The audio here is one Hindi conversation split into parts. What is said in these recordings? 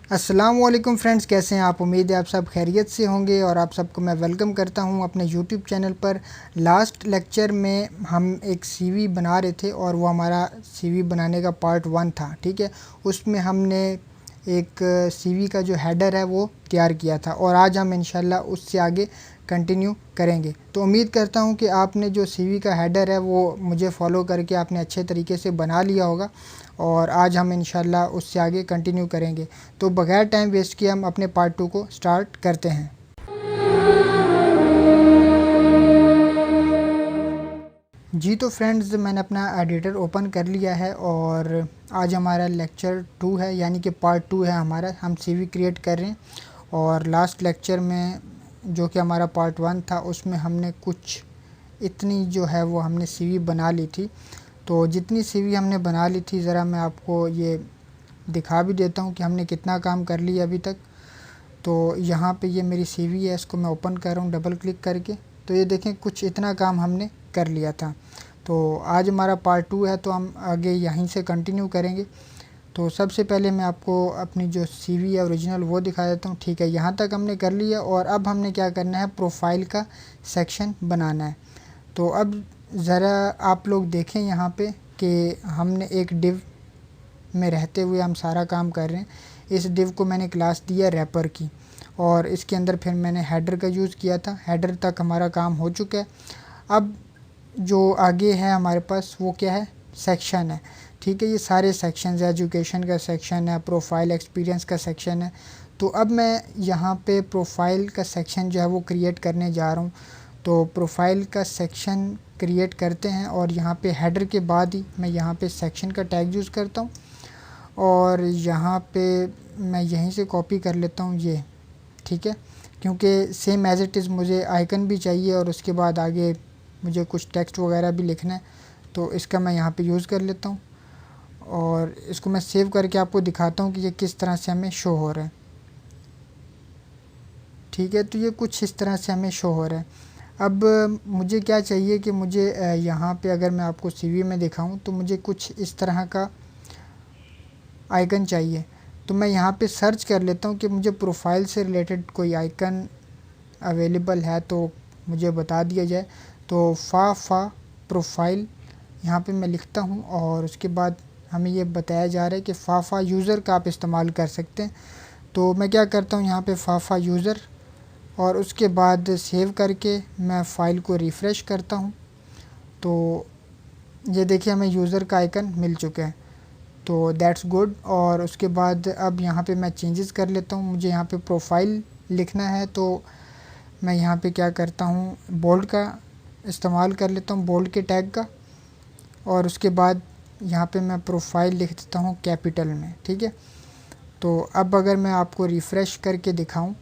अस्सलाम वालेकुम फ्रेंड्स, कैसे हैं आप। उम्मीद है आप सब खैरियत से होंगे और आप सबको मैं वेलकम करता हूं अपने यूट्यूब चैनल पर। लास्ट लेक्चर में हम एक सीवी बना रहे थे और वो हमारा सीवी बनाने का पार्ट 1 था। ठीक है, उसमें हमने एक सीवी का जो हेडर है वो तैयार किया था और आज हम इंशाल्लाह उससे आगे कंटिन्यू करेंगे। तो उम्मीद करता हूं कि आपने जो सीवी का हेडर है वो मुझे फॉलो करके आपने अच्छे तरीके से बना लिया होगा और आज हम इंशाल्लाह उससे आगे कंटिन्यू करेंगे। तो बगैर टाइम वेस्ट किए हम अपने पार्ट 2 को स्टार्ट करते हैं। जी तो फ्रेंड्स, मैंने अपना एडिटर ओपन कर लिया है और आज हमारा लेक्चर 2 है, यानी कि पार्ट 2 है हमारा। हम सीवी क्रिएट कर रहे हैं और लास्ट लेक्चर में जो कि हमारा पार्ट 1 था उसमें हमने कुछ इतनी जो है वो हमने सीवी बना ली थी। तो जितनी सीवी हमने बना ली थी ज़रा मैं आपको ये दिखा भी देता हूँ कि हमने कितना काम कर लिया अभी तक। तो यहाँ पे ये मेरी सीवी है, इसको मैं ओपन कर रहा हूँ डबल क्लिक करके। तो ये देखें, कुछ इतना काम हमने कर लिया था। तो आज हमारा पार्ट 2 है तो हम आगे यहीं से कंटिन्यू करेंगे। तो सबसे पहले मैं आपको अपनी जो सीवी है ओरिजिनल वो दिखा देता हूँ। ठीक है, यहाँ तक हमने कर लिया और अब हमने क्या करना है, प्रोफाइल का सेक्शन बनाना है। तो अब ज़रा आप लोग देखें यहाँ पे कि हमने एक डिव में रहते हुए हम सारा काम कर रहे हैं। इस डिव को मैंने क्लास दिया रैपर की और इसके अंदर फिर मैंने हेडर का यूज़ किया था। हेडर तक हमारा काम हो चुका है। अब जो आगे है हमारे पास वो क्या है, सेक्शन है। ठीक है, ये सारे सेक्शंस है, एजुकेशन का सेक्शन है, प्रोफाइल एक्सपीरियंस का सेक्शन है। तो अब मैं यहाँ पे प्रोफाइल का सेक्शन जो है वो क्रिएट करने जा रहा हूँ। तो प्रोफाइल का सेक्शन क्रिएट करते हैं और यहाँ पे हेडर के बाद ही मैं यहाँ पे सेक्शन का टैग यूज़ करता हूँ और यहाँ पे मैं यहीं से कॉपी कर लेता हूँ ये। ठीक है, क्योंकि सेम एज़ इट इज़ मुझे आइकन भी चाहिए और उसके बाद आगे मुझे कुछ टेक्स्ट वगैरह भी लिखना है। तो इसका मैं यहाँ पे यूज़ कर लेता हूँ और इसको मैं सेव करके आपको दिखाता हूँ कि ये किस तरह से हमें शो हो रहा है। ठीक है, तो ये कुछ इस तरह से हमें शो हो रहा है। अब मुझे क्या चाहिए कि मुझे यहाँ पे अगर मैं आपको सीवी में दिखाऊँ तो मुझे कुछ इस तरह का आइकन चाहिए। तो मैं यहाँ पे सर्च कर लेता हूँ कि मुझे प्रोफाइल से रिलेटेड कोई आइकन अवेलेबल है तो मुझे बता दिया जाए। तो फा प्रोफाइल यहाँ पे मैं लिखता हूँ और उसके बाद हमें ये बताया जा रहा है कि फ़ा यूज़र का आप इस्तेमाल कर सकते हैं। तो मैं क्या करता हूँ, यहाँ पे फ़ा यूज़र और उसके बाद सेव करके मैं फ़ाइल को रिफ़्रेश करता हूँ। तो ये देखिए हमें यूज़र का आइकन मिल चुका है, तो दैट्स गुड। और उसके बाद अब यहाँ पे मैं चेंजेस कर लेता हूँ। मुझे यहाँ पे प्रोफाइल लिखना है तो मैं यहाँ पे क्या करता हूँ, बोल्ड का इस्तेमाल कर लेता हूँ, बोल्ड के टैग का। और उसके बाद यहाँ पे मैं प्रोफाइल लिख देता हूँ कैपिटल में। ठीक है, तो अब अगर मैं आपको रिफ़्रेश करके दिखाऊं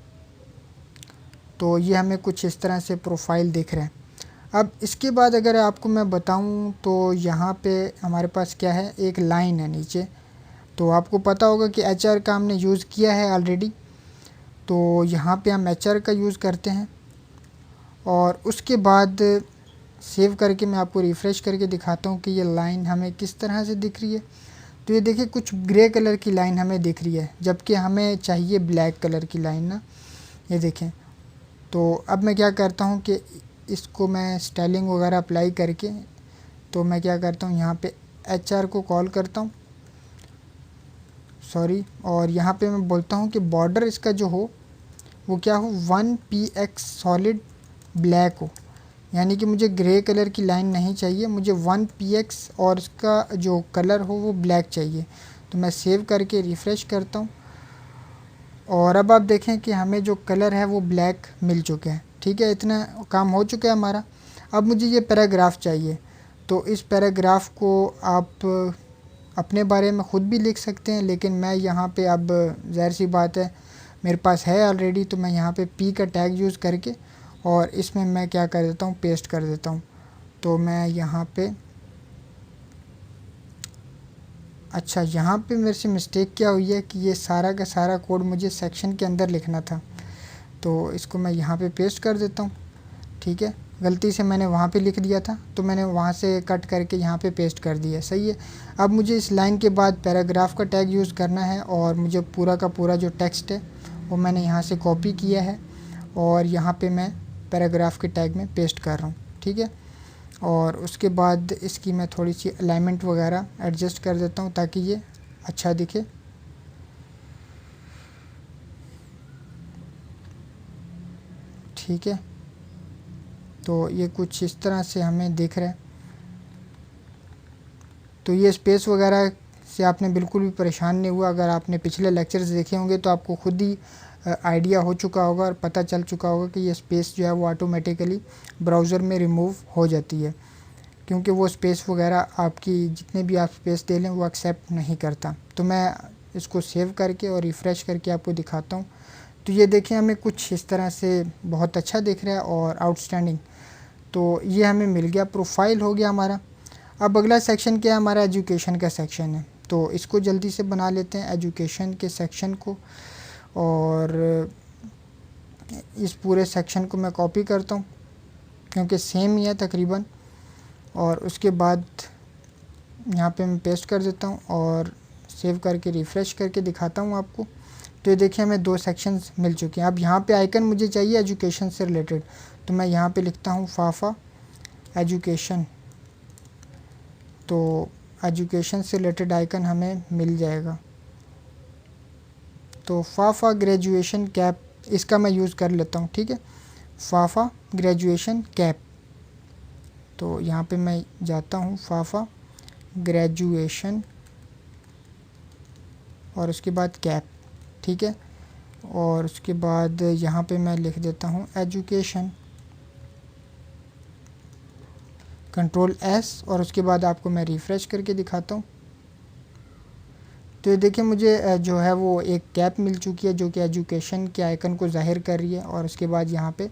तो ये हमें कुछ इस तरह से प्रोफाइल दिख रहा है। अब इसके बाद अगर आपको मैं बताऊं तो यहाँ पे हमारे पास क्या है, एक लाइन है नीचे। तो आपको पता होगा कि HR का हमने यूज़ किया है ऑलरेडी। तो यहाँ पे हम HR का यूज़ करते हैं और उसके बाद सेव करके मैं आपको रिफ़्रेश करके दिखाता हूँ कि ये लाइन हमें किस तरह से दिख रही है। तो ये देखिए कुछ ग्रे कलर की लाइन हमें दिख रही है, जबकि हमें चाहिए ब्लैक कलर की लाइन ना। ये देखें। तो अब मैं क्या करता हूँ कि इसको मैं स्टाइलिंग वगैरह अप्लाई करके तो मैं क्या करता हूँ, यहाँ पे HR को कॉल करता हूँ, सॉरी। और यहाँ पे मैं बोलता हूँ कि बॉर्डर इसका जो हो वो क्या हो, 1px सॉलिड ब्लैक हो। यानी कि मुझे ग्रे कलर की लाइन नहीं चाहिए, मुझे 1px और इसका जो कलर हो वो ब्लैक चाहिए। तो मैं सेव करके रिफ़्रेश करता हूँ और अब आप देखें कि हमें जो कलर है वो ब्लैक मिल चुके हैं। ठीक है, इतना काम हो चुका है हमारा। अब मुझे ये पैराग्राफ चाहिए। तो इस पैराग्राफ को आप अपने बारे में ख़ुद भी लिख सकते हैं, लेकिन मैं यहाँ पे अब ज़ाहिर सी बात है मेरे पास है ऑलरेडी, तो मैं यहाँ पे पी का टैग यूज़ करके और इसमें मैं क्या कर देता हूँ, पेस्ट कर देता हूँ। तो मैं यहाँ पे, अच्छा यहाँ पे मेरे से मिस्टेक क्या हुई है कि ये सारा का सारा कोड मुझे सेक्शन के अंदर लिखना था। तो इसको मैं यहाँ पे पेस्ट कर देता हूँ। ठीक है, गलती से मैंने वहाँ पे लिख दिया था, तो मैंने वहाँ से कट करके यहाँ पे पेस्ट कर दिया। सही है। अब मुझे इस लाइन के बाद पैराग्राफ का टैग यूज़ करना है और मुझे पूरा का पूरा जो टेक्स्ट है वो मैंने यहाँ से कॉपी किया है और यहाँ पे मैं पैराग्राफ के टैग में पेस्ट कर रहा हूँ। ठीक है। और उसके बाद इसकी मैं थोड़ी सी अलाइनमेंट वगैरह एडजस्ट कर देता हूँ ताकि ये अच्छा दिखे। ठीक है। तो ये कुछ इस तरह से हमें दिख रहा है। तो ये स्पेस वगैरह से आपने बिल्कुल भी परेशान नहीं हुआ। अगर आपने पिछले लेक्चर्स देखे होंगे तो आपको खुद ही आइडिया हो चुका होगा और पता चल चुका होगा कि ये स्पेस जो है वो ऑटोमेटिकली ब्राउज़र में रिमूव हो जाती है, क्योंकि वो स्पेस वगैरह आपकी जितने भी आप स्पेस दे लें वो एक्सेप्ट नहीं करता। तो मैं इसको सेव करके और रिफ़्रेश करके आपको दिखाता हूँ। तो ये देखें, हमें कुछ इस तरह से बहुत अच्छा दिख रहा है और आउटस्टैंडिंग। तो ये हमें मिल गया, प्रोफाइल हो गया हमारा। अब अगला सेक्शन क्या है, हमारा एजुकेशन का सेक्शन है। तो इसको जल्दी से बना लेते हैं एजुकेशन के सेक्शन को, और इस पूरे सेक्शन को मैं कॉपी करता हूँ क्योंकि सेम ही है तकरीबन, और उसके बाद यहाँ पे मैं पेस्ट कर देता हूँ और सेव करके रिफ़्रेश करके दिखाता हूँ आपको। तो ये देखिए हमें 2 सेक्शंस मिल चुके हैं। अब यहाँ पे आइकन मुझे चाहिए एजुकेशन से रिलेटेड, तो मैं यहाँ पे लिखता हूँ फाफा एजुकेशन। तो एजुकेशन से रिलेटेड आइकन हमें मिल जाएगा। तो फाफा ग्रेजुएशन कैप, इसका मैं यूज़ कर लेता हूँ। ठीक है, फाफा ग्रेजुएशन कैप। तो यहाँ पे मैं जाता हूँ फाफा ग्रेजुएशन और उसके बाद कैप। ठीक है, और उसके बाद यहाँ पे मैं लिख देता हूँ एजुकेशन, कंट्रोल S, और उसके बाद आपको मैं रिफ़्रेश करके दिखाता हूँ। तो ये देखिए मुझे जो है वो एक कैप मिल चुकी है जो कि एजुकेशन के आइकन को ज़ाहिर कर रही है, और उसके बाद यहाँ पे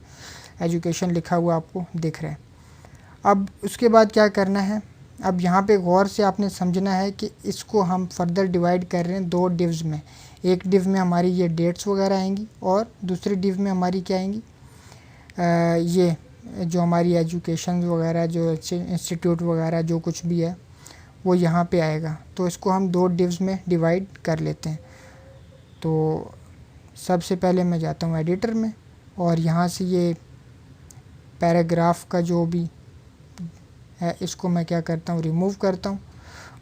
एजुकेशन लिखा हुआ आपको दिख रहा है। अब उसके बाद क्या करना है, अब यहाँ पे गौर से आपने समझना है कि इसको हम फर्दर डिवाइड कर रहे हैं 2 डिव्स में। एक डिव में हमारी ये डेट्स वगैरह आएंगी और दूसरी डिव में हमारी क्या आएंगी, ये जो हमारी एजुकेशन वगैरह, जो इंस्टीट्यूट वगैरह जो कुछ भी है वो यहाँ पे आएगा। तो इसको हम 2 डिव्स में डिवाइड कर लेते हैं। तो सबसे पहले मैं जाता हूँ एडिटर में, और यहाँ से ये पैराग्राफ का जो भी है इसको मैं क्या करता हूँ, रिमूव करता हूँ,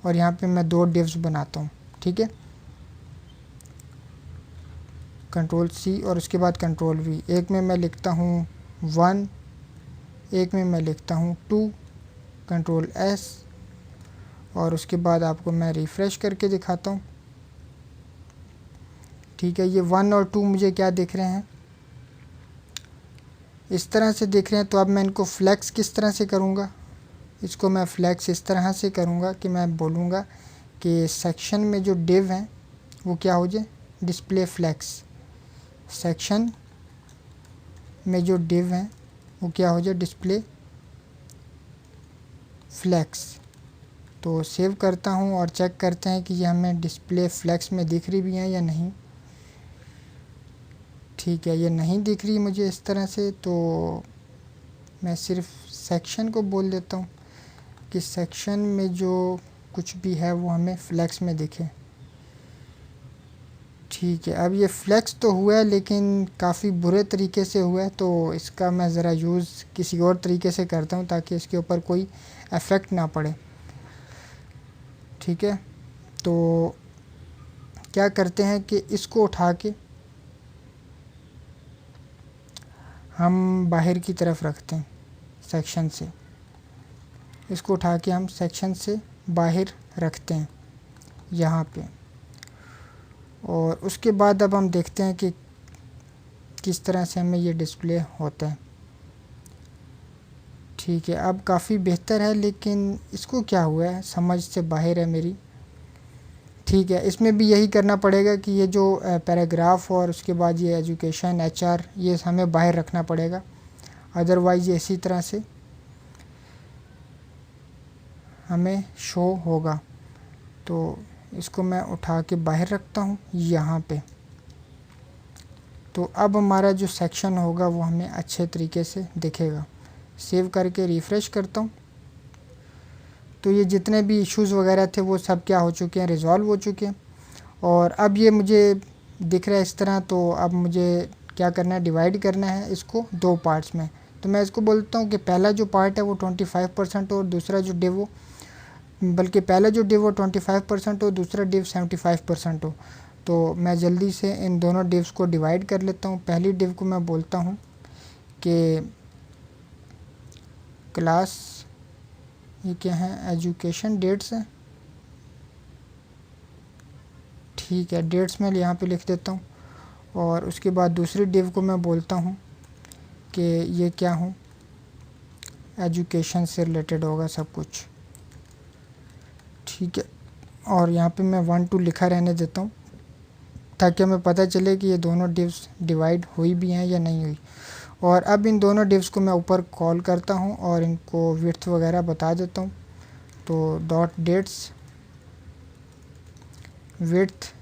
और यहाँ पे मैं 2 डिव्स बनाता हूँ। ठीक है, कंट्रोल C और उसके बाद कंट्रोल V। एक में मैं लिखता हूँ 1, एक में मैं लिखता हूँ 2, कंट्रोल S, और उसके बाद आपको मैं रिफ़्रेश करके दिखाता हूँ। ठीक है, ये 1 और 2 मुझे क्या दिख रहे हैं, इस तरह से दिख रहे हैं। तो अब मैं इनको फ्लैक्स किस तरह से करूँगा, इसको मैं फ्लैक्स इस तरह से करूँगा कि मैं बोलूँगा कि सेक्शन में जो डिव हैं वो क्या हो जाए, डिस्प्ले फ्लैक्स। सेक्शन में जो डिव हैं वो क्या हो जाए, डिस्प्ले फ्लैक्स। तो सेव करता हूँ और चेक करते हैं कि ये हमें डिस्प्ले फ्लैक्स में दिख रही भी हैं या नहीं। ठीक है, ये नहीं दिख रही मुझे इस तरह से, तो मैं सिर्फ सेक्शन को बोल देता हूँ कि सेक्शन में जो कुछ भी है वो हमें फ्लैक्स में दिखे। ठीक है, अब ये फ्लैक्स तो हुआ है लेकिन काफ़ी बुरे तरीके से हुआ है, तो इसका मैं ज़रा यूज़ किसी और तरीके से करता हूँ ताकि इसके ऊपर कोई इफ़ेक्ट ना पड़े। ठीक है, तो क्या करते हैं कि इसको उठा के हम बाहर की तरफ रखते हैं सेक्शन से, इसको उठा के हम सेक्शन से बाहर रखते हैं यहाँ पे, और उसके बाद अब हम देखते हैं कि किस तरह से हमें ये डिस्प्ले होता है। ठीक है, अब काफ़ी बेहतर है, लेकिन इसको क्या हुआ है, समझ से बाहर है मेरी। ठीक है, इसमें भी यही करना पड़ेगा कि ये जो पैराग्राफ और उसके बाद ये एजुकेशन HR ये हमें बाहर रखना पड़ेगा, अदरवाइज़ ये इसी तरह से हमें शो होगा। तो इसको मैं उठा के बाहर रखता हूँ यहाँ पे। तो अब हमारा जो सेक्शन होगा वो हमें अच्छे तरीके से दिखेगा। सेव करके रिफ़्रेश करता हूँ तो ये जितने भी इश्यूज़ वगैरह थे वो सब क्या हो चुके हैं, रिज़ॉल्व हो चुके हैं। और अब ये मुझे दिख रहा है इस तरह। तो अब मुझे क्या करना है, डिवाइड करना है इसको 2 पार्ट्स में। तो मैं इसको बोलता हूँ कि पहला जो पार्ट है वो 25% और दूसरा जो डिव हो, बल्कि पहला जो डिव वो 25% हो, दूसरा डिव 75% हो। तो मैं जल्दी से इन दोनों डिव्स को डिवाइड कर लेता हूँ। पहली डिव को मैं बोलता हूँ कि क्लास, ये क्या है, एजुकेशन डेट्स है, ठीक है, डेट्स मैं यहाँ पे लिख देता हूँ। और उसके बाद दूसरी डिव को मैं बोलता हूँ कि ये क्या हूँ, एजुकेशन से रिलेटेड होगा सब कुछ, ठीक है। और यहाँ पे मैं 1 2 लिखा रहने देता हूँ ताकि हमें पता चले कि ये दोनों डिव्स डिवाइड हुई भी हैं या नहीं हुई। और अब इन दोनों डिव्स को मैं ऊपर कॉल करता हूँ और इनको विड्थ वगैरह बता देता हूँ। तो डॉट डेट्स विड्थ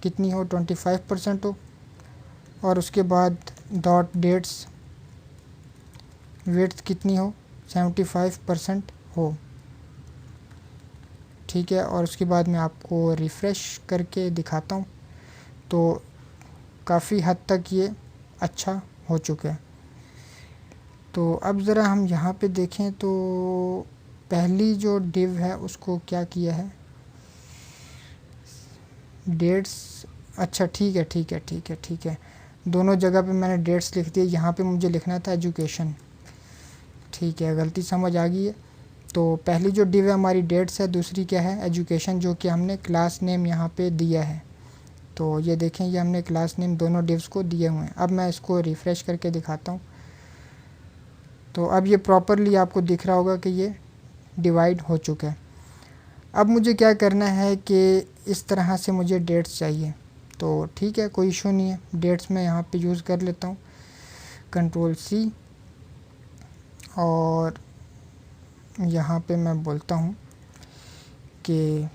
कितनी हो, 25% हो, और उसके बाद डॉट डेट्स विड्थ कितनी हो, 75% हो, ठीक है। और उसके बाद मैं आपको रिफ़्रेश करके दिखाता हूँ तो काफ़ी हद तक ये अच्छा हो चुका है। तो अब ज़रा हम यहाँ पे देखें तो पहली जो डिव है उसको क्या किया है, डेट्स, अच्छा ठीक है ठीक है ठीक है ठीक है, दोनों जगह पे मैंने डेट्स लिख दिए, यहाँ पे मुझे लिखना था एजुकेशन, ठीक है, गलती समझ आ गई है। तो पहली जो डिव है हमारी डेट्स है, दूसरी क्या है, एजुकेशन, जो कि हमने क्लास नेम यहाँ पे दिया है। तो ये देखें, ये हमने क्लास नेम दोनों डिव्स को दिए हुए हैं। अब मैं इसको रिफ़्रेश करके दिखाता हूँ तो अब ये प्रॉपरली आपको दिख रहा होगा कि ये डिवाइड हो चुका है। अब मुझे क्या करना है कि इस तरह से मुझे डेट्स चाहिए। तो ठीक है, कोई इशू नहीं है, डेट्स मैं यहाँ पे यूज़ कर लेता हूँ, Ctrl+C, और यहाँ पे मैं बोलता हूँ कि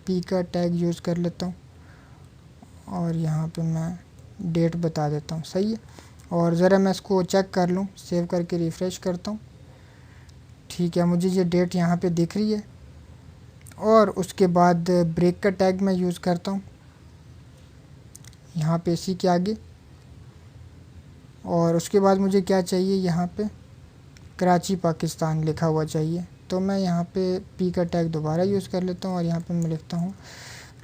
P का टैग यूज़ कर लेता हूँ और यहाँ पे मैं डेट बता देता हूँ, सही है। और ज़रा मैं इसको चेक कर लूँ, सेव करके रिफ़्रेश करता हूँ, ठीक है, मुझे ये डेट यहाँ पे दिख रही है। और उसके बाद ब्रेक का टैग मैं यूज़ करता हूँ यहाँ पे इसी के आगे। और उसके बाद मुझे क्या चाहिए, यहाँ पे कराची पाकिस्तान लिखा हुआ चाहिए। तो मैं यहाँ पे पी का टैग दोबारा यूज़ कर लेता हूँ और यहाँ पे मैं लिखता हूँ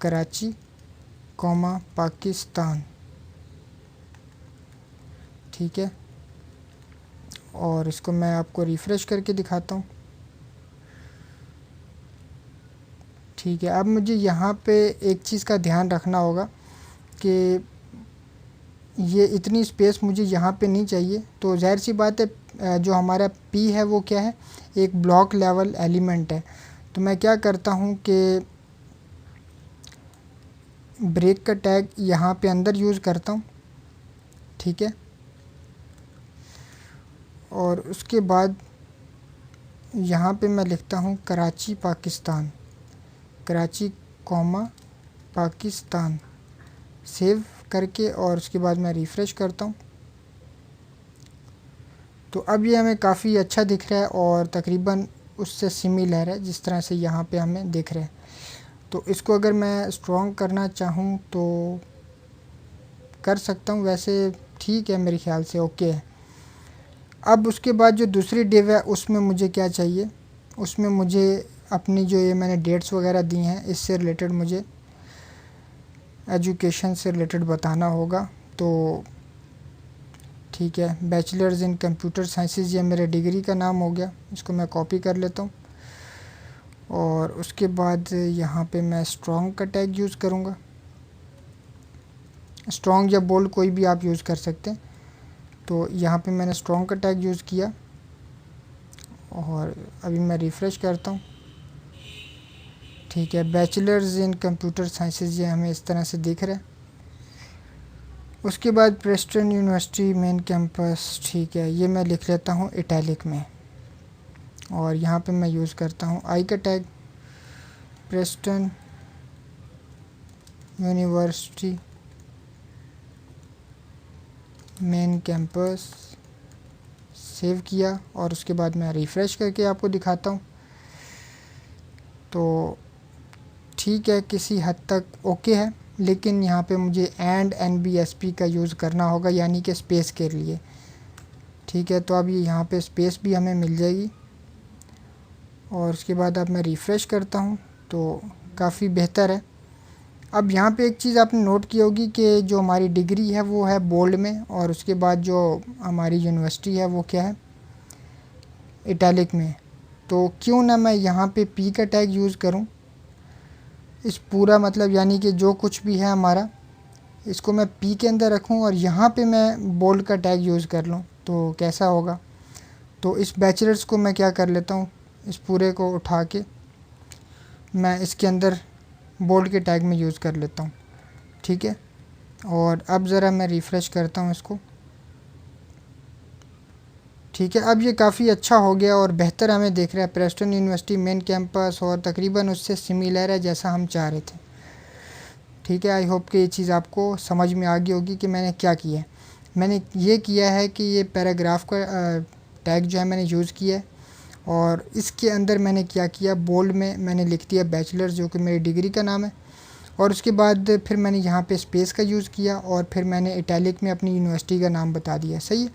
कराची कॉमा पाकिस्तान, ठीक है। और इसको मैं आपको रिफ़्रेश करके दिखाता हूँ, ठीक है। अब मुझे यहाँ पे एक चीज़ का ध्यान रखना होगा कि ये इतनी स्पेस मुझे यहाँ पे नहीं चाहिए। तो ज़ाहिर सी बात है, जो हमारा P है वो क्या है, एक ब्लॉक लेवल एलिमेंट है। तो मैं क्या करता हूँ कि ब्रेक का टैग यहाँ पे अंदर यूज़ करता हूँ, ठीक है। और उसके बाद यहाँ पे मैं लिखता हूँ कराची पाकिस्तान, कराची कॉमा पाकिस्तान, सेव करके, और उसके बाद मैं रिफ़्रेश करता हूँ। तो अब ये हमें काफ़ी अच्छा दिख रहा है और तकरीबन उससे सिमिलर है जिस तरह से यहाँ पे हमें दिख रहा है। तो इसको अगर मैं स्ट्रॉन्ग करना चाहूँ तो कर सकता हूँ, वैसे ठीक है, मेरे ख्याल से ओके है। अब उसके बाद जो दूसरी डिव है उसमें मुझे क्या चाहिए, उसमें मुझे अपनी जो ये मैंने डेट्स वगैरह दी हैं इससे रिलेटेड मुझे एजुकेशन से रिलेटेड बताना होगा। तो ठीक है, बैचलर्स इन कंप्यूटर साइंसेज, ये मेरे डिग्री का नाम हो गया, इसको मैं कॉपी कर लेता हूँ। और उसके बाद यहाँ पे मैं स्ट्रॉन्ग का टैग यूज़ करूँगा, स्ट्रॉन्ग या बोल्ड कोई भी आप यूज़ कर सकते हैं। तो यहाँ पे मैंने स्ट्रॉन्ग का टैग यूज़ किया और अभी मैं रिफ़्रेश करता हूँ, ठीक है। बैचलर्स इन कंप्यूटर साइंसेज ये हमें इस तरह से दिख रहा है। उसके बाद प्रेस्टन यूनिवर्सिटी मेन कैंपस, ठीक है, ये मैं लिख लेता हूँ इटैलिक में। और यहाँ पे मैं यूज़ करता हूँ आई का tag, Preston university main campus, save किया और उसके बाद मैं रिफ़्रेश करके आपको दिखाता हूँ। तो ठीक है, किसी हद तक ओके है, लेकिन यहाँ पे मुझे एंड NBSP का यूज़ करना होगा, यानी कि स्पेस के लिए। ठीक है, तो अब ये यहाँ पे स्पेस भी हमें मिल जाएगी और उसके बाद अब मैं रिफ़्रेश करता हूँ तो काफ़ी बेहतर है। अब यहाँ पे एक चीज़ आपने नोट की होगी कि जो हमारी डिग्री है वो है बोल्ड में, और उसके बाद जो हमारी यूनिवर्सिटी है वो क्या है, इटैलिक में। तो क्यों ना मैं यहाँ पे P का टैग यूज़ करूँ, इस पूरा मतलब यानी कि जो कुछ भी है हमारा, इसको मैं P के अंदर रखूँ और यहाँ पे मैं बोल्ड का टैग यूज़ कर लूँ, तो कैसा होगा। तो इस बैचलर्स को मैं क्या कर लेता हूँ, इस पूरे को उठा के मैं इसके अंदर बोल्ड के टैग में यूज़ कर लेता हूँ। ठीक है, और अब ज़रा मैं रिफ़्रेश करता हूँ इसको। ठीक है, अब ये काफ़ी अच्छा हो गया और बेहतर हमें दिख रहा है। प्रेस्टन यूनिवर्सिटी मेन कैंपस और तकरीबन उससे सिमिलर है जैसा हम चाह रहे थे। ठीक है, आई होप कि ये चीज़ आपको समझ में आ गई होगी कि मैंने क्या किया है। मैंने ये किया है कि ये पैराग्राफ का टैग जो है मैंने यूज़ किया है, और इसके अंदर मैंने क्या किया, बोल्ड में मैंने लिख दिया बैचलर्स, जो कि मेरी डिग्री का नाम है, और उसके बाद फिर मैंने यहाँ पे स्पेस का यूज़ किया और फिर मैंने इटैलिक में अपनी यूनिवर्सिटी का नाम बता दिया। सही है,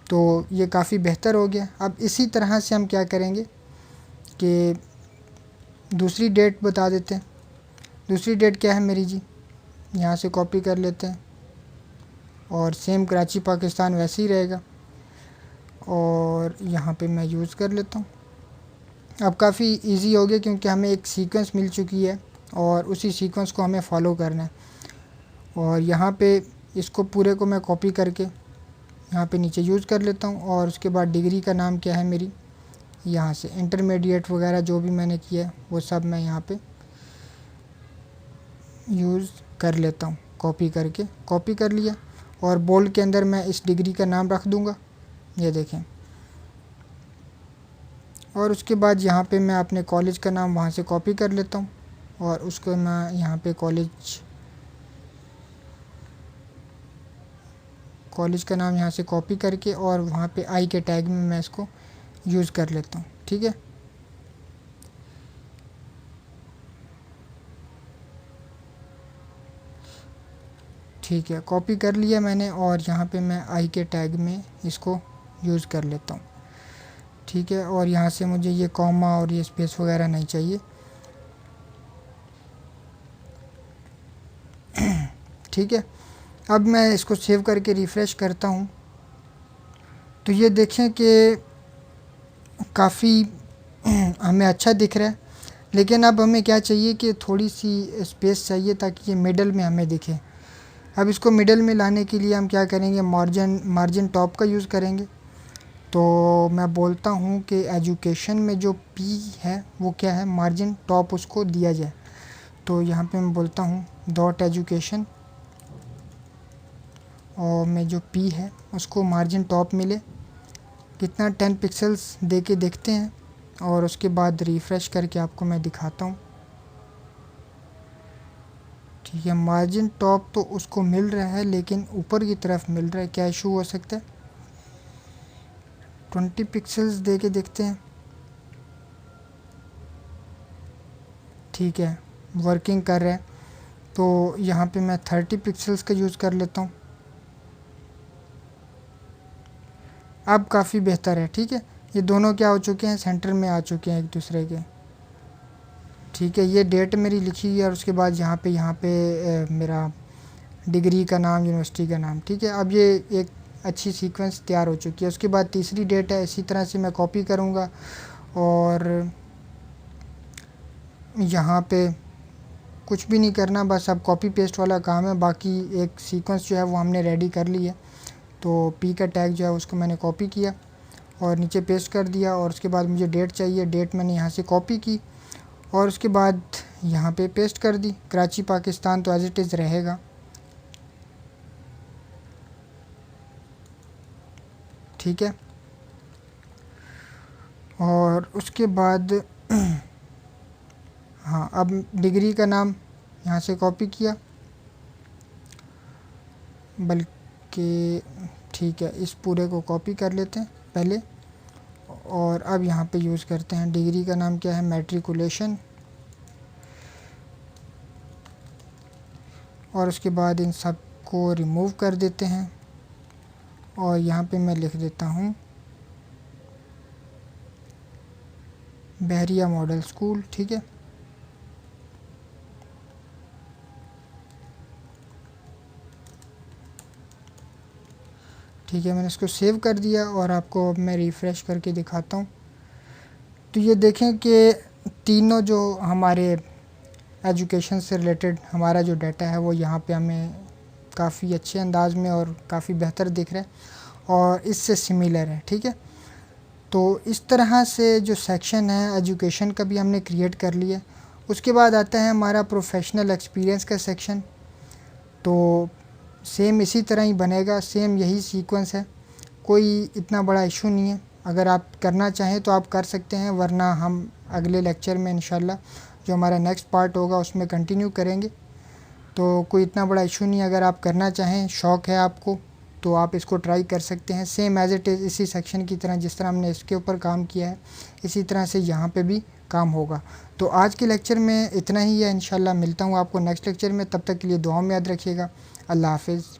तो ये काफ़ी बेहतर हो गया। अब इसी तरह से हम क्या करेंगे कि दूसरी डेट बता देते हैं। दूसरी डेट क्या है मेरी जी, यहाँ से कॉपी कर लेते हैं और सेम कराची पाकिस्तान वैसे ही रहेगा, और यहाँ पे मैं यूज़ कर लेता हूँ। अब काफ़ी इजी हो गया क्योंकि हमें एक सीक्वेंस मिल चुकी है और उसी सीक्वेंस को हमें फॉलो करना है। और यहाँ पे इसको पूरे को मैं कॉपी करके यहाँ पे नीचे यूज़ कर लेता हूँ, और उसके बाद डिग्री का नाम क्या है मेरी, यहाँ से इंटरमीडिएट वगैरह जो भी मैंने किया है वो सब मैं यहाँ पे यूज़ कर लेता हूँ। कॉपी कर लिया, और बोल्ड के अंदर मैं इस डिग्री का नाम रख दूँगा, ये देखें। और उसके बाद यहाँ पे मैं अपने कॉलेज का नाम वहाँ से कॉपी कर लेता हूँ, और उसको मैं यहाँ पे कॉलेज का नाम यहाँ से कॉपी करके और वहाँ पे आई के टैग में मैं इसको यूज़ कर लेता हूँ। ठीक है, ठीक है, कॉपी कर लिया मैंने, और यहाँ पे मैं आई के टैग में इसको यूज़ कर लेता हूँ। ठीक है, और यहाँ से मुझे ये कॉमा और ये स्पेस वगैरह नहीं चाहिए। ठीक है, अब मैं इसको सेव करके रिफ़्रेश करता हूँ, तो ये देखें कि काफ़ी हमें अच्छा दिख रहा है। लेकिन अब हमें क्या चाहिए कि थोड़ी सी स्पेस चाहिए ताकि ये मिडल में हमें दिखे। अब इसको मिडल में लाने के लिए हम क्या करेंगे, मार्जिन टॉप का यूज़ करेंगे। तो मैं बोलता हूँ कि एजुकेशन में जो पी है वो क्या है, मार्जिन टॉप उसको दिया जाए। तो यहाँ पे मैं बोलता हूँ डॉट एजुकेशन, और मैं जो पी है उसको मार्जिन टॉप मिले, कितना 10 पिक्सल्स दे के देखते हैं, और उसके बाद रिफ़्रेश करके आपको मैं दिखाता हूँ। ठीक है, मार्जिन टॉप तो उसको मिल रहा है लेकिन ऊपर की तरफ मिल रहा है, क्या इशू हो सकता है। 20 पिक्सल्स दे के देखते हैं। ठीक है, वर्किंग कर रहा है। तो यहाँ पे मैं 30 पिक्सल्स का यूज़ कर लेता हूँ। अब काफ़ी बेहतर है। ठीक है, ये दोनों क्या हो चुके हैं, सेंटर में आ चुके हैं एक दूसरे के। ठीक है, ये डेट मेरी लिखी हुई है, और उसके बाद यहाँ पे मेरा डिग्री का नाम, यूनिवर्सिटी का नाम। ठीक है, अब ये एक अच्छी सीक्वेंस तैयार हो चुकी है। उसके बाद तीसरी डेट है, इसी तरह से मैं कॉपी करूँगा, और यहाँ पे कुछ भी नहीं करना, बस अब कॉपी पेस्ट वाला काम है। बाकी एक सीक्वेंस जो है वो हमने रेडी कर ली है। तो पी का टैग जो है उसको मैंने कॉपी किया और नीचे पेस्ट कर दिया, और उसके बाद मुझे डेट चाहिए, डेट मैंने यहाँ से कॉपी की और उसके बाद यहाँ पे पेस्ट कर दी। कराची पाकिस्तान तो एज इट इज़ रहेगा। ठीक है, और उसके बाद हाँ, अब डिग्री का नाम यहाँ से कॉपी किया, बल्कि ठीक है, इस पूरे को कॉपी कर लेते हैं पहले। और अब यहाँ पे यूज़ करते हैं, डिग्री का नाम क्या है, मैट्रिकुलेशन। और उसके बाद इन सब को रिमूव कर देते हैं और यहाँ पे मैं लिख देता हूँ बहरिया मॉडल स्कूल। ठीक है, ठीक है, मैंने इसको सेव कर दिया और आपको अब मैं रिफ़्रेश करके दिखाता हूँ। तो ये देखें कि तीनों जो हमारे एजुकेशन से रिलेटेड हमारा जो डाटा है वो यहाँ पे हमें काफ़ी अच्छे अंदाज में और काफ़ी बेहतर दिख रहा है और इससे सिमिलर है। ठीक है, तो इस तरह से जो सेक्शन है एजुकेशन का भी हमने क्रिएट कर लिया। उसके बाद आता है हमारा प्रोफेशनल एक्सपीरियंस का सेक्शन। तो सेम इसी तरह ही बनेगा, सेम यही सीक्वेंस है, कोई इतना बड़ा इशू नहीं है। अगर आप करना चाहें तो आप कर सकते हैं, वरना हम अगले लेक्चर में इंशाल्लाह जो हमारा नेक्स्ट पार्ट होगा उसमें कंटिन्यू करेंगे। तो कोई इतना बड़ा इशू नहीं है, अगर आप करना चाहें, शौक़ है आपको, तो आप इसको ट्राई कर सकते हैं सेम एज़ इट इज़ इसी सेक्शन की तरह। जिस तरह हमने इसके ऊपर काम किया है इसी तरह से यहाँ पे भी काम होगा। तो आज के लेक्चर में इतना ही है, इंशाल्लाह मिलता हूँ आपको नेक्स्ट लेक्चर में। तब तक के लिए दुआ में याद रखिएगा। अल्लाह हाफ़िज़।